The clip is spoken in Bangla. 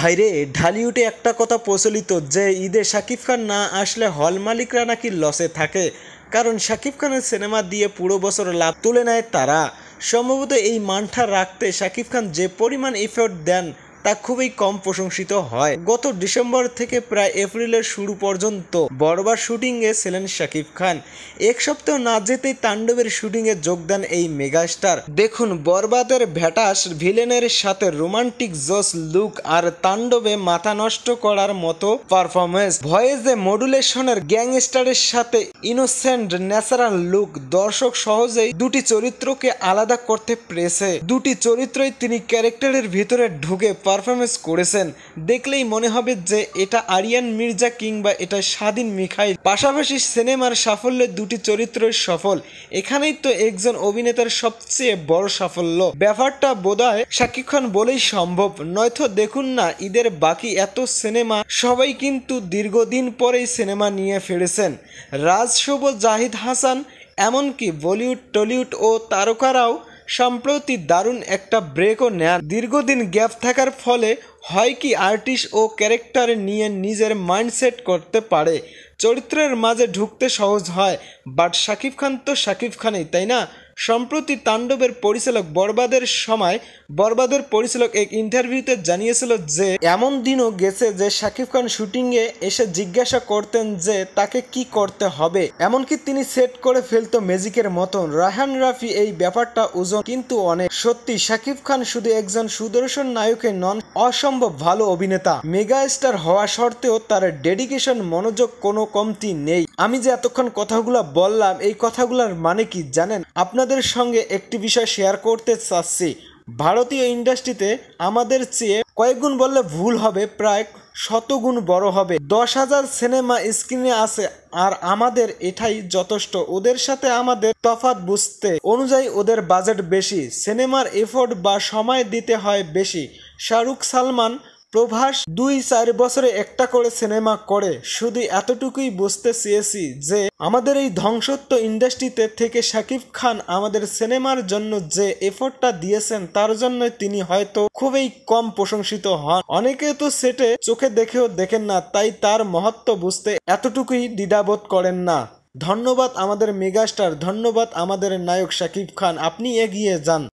ভাইরে, ঢালিউডে একটা কথা প্রচলিত যে ঈদে শাকিব খান না আসলে হল মালিকরা নাকি লসে থাকে, কারণ শাকিব খানের সিনেমা দিয়ে পুরো বছর লাভ তুলে নেয় তারা। সম্ভবত এই মানটা রাখতে শাকিব খান যে পরিমাণ এফোর্ট দেন তা খুবই কম প্রশংসিত হয়। গত ডিসেম্বর থেকে প্রায় এপ্রিলের শুরু পর্যন্ত বরবাদ শুটিংয়ে ছিলেন শাকিব খান। এক সপ্তাহ না যেতেই তাণ্ডবের শুটিংয়ে যোগ দেন এই মেগাস্টার। দেখুন বরবাদের ভ্যাটাস ভিলেনের সাথে রোমান্টিক জোস লুক আর তাণ্ডবে মাথা নষ্ট করার মতো পারফরমেন্স। ভয়েসে মডুলেশনের গ্যাংস্টারের সাথে ইনোসেন্ট ন্যাচারাল লুক দর্শক সহজেই দুটি চরিত্রকে আলাদা করতে পেরেছে। দুটি চরিত্রই তিনি ক্যারেক্টারের ভিতরে ঢুকে পারফরমেন্স করেছেন। দেখলেই মনে হবে যে এটা আরিয়ান মির্জা কিংবা এটা স্বাধীন মিখাইল। পাশাপাশি সিনেমার সাফল্যে দুটি চরিত্রই সফল। এখানেই তো একজন অভিনেতার সবচেয়ে বড় সাফল্য। ব্যাপারটা বোধহয় শাকিব খান বলেই সম্ভব, নয়তো দেখুন না ঈদের বাকি এত সিনেমা সবাই কিন্তু দীর্ঘদিন পরেই সিনেমা নিয়ে ফিরেছেন। রাজ, শুভ, জাহিদ হাসান, এমনকি বলিউড টলিউড ও তারকারাও সম্প্রতি দারুণ একটা ব্রেকও নেন। দীর্ঘদিন গ্যাপ থাকার ফলে হয় কি আর্টিস্ট ও ক্যারেক্টার নিয়ে নিজের মাইন্ডসেট করতে পারে, চরিত্রের মাঝে ঢুকতে সহজ হয়। বাট শাকিব খান তো শাকিব খানই, তাই না? সম্প্রতি তাণ্ডবের পরিচালক বরবাদের পরিচালক এক ইন্টারভিউতে জানিয়েছিল যে এমন দিনও গেছে যে শাকিব খান শুটিংয়ে এসে জিজ্ঞাসা করতেন যে তাকে কি করতে হবে, এমনকি তিনি সেট করে ফেলতো ম্যাজিকের মতন। রায়হান রাফি এই ব্যাপারটা ওজন কিন্তু অনেক। সত্যি শাকিব খান শুধু একজন সুদর্শন নায়কে নন, অসম্ভব ভালো অভিনেতা। মেগা স্টার হওয়া সত্ত্বেও তার ডেডিকেশন, মনোযোগ কোনো কমতি নেই। আমি যে এতক্ষণ কথাগুলো বললাম, এই কথাগুলোর মানে কি জানেন? আপনাদের সঙ্গে একটি বিষয় শেয়ার করতে চাচ্ছি। ভারতীয় ইন্ডাস্ট্রিতে আমাদের চেয়ে কয়েকগুণ বললে ভুল হবে, প্রায় 100 গুণ বড় হবে। 10,000 সিনেমা স্ক্রিনে আছে আর আমাদের এটাই যথেষ্ট। ওদের সাথে আমাদের তফাৎ বুঝতে অনুযায়ী ওদের বাজেট বেশি, সিনেমার এফোর্ট বা সময় দিতে হয় বেশি। শাহরুখ, সালমান, প্রভাস 2-4 বছরে একটা করে সিনেমা করে। শুধু এতটুকুই বুঝতে চেয়েছি যে আমাদের এই ধ্বংসত্ব ইন্ডাস্ট্রিতে থেকে শাকিব খান আমাদের সিনেমার জন্য যে এফোর্টটা দিয়েছেন তার জন্য তিনি হয়তো খুবই কম প্রশংসিত হন। অনেকে তো সেটে চোখে দেখেও দেখেন না, তাই তার মহত্ব বুঝতে এতটুকুই দ্বিধাবোধ করেন না। ধন্যবাদ আমাদের মেগাস্টার, ধন্যবাদ আমাদের নায়ক শাকিব খান। আপনি এগিয়ে যান।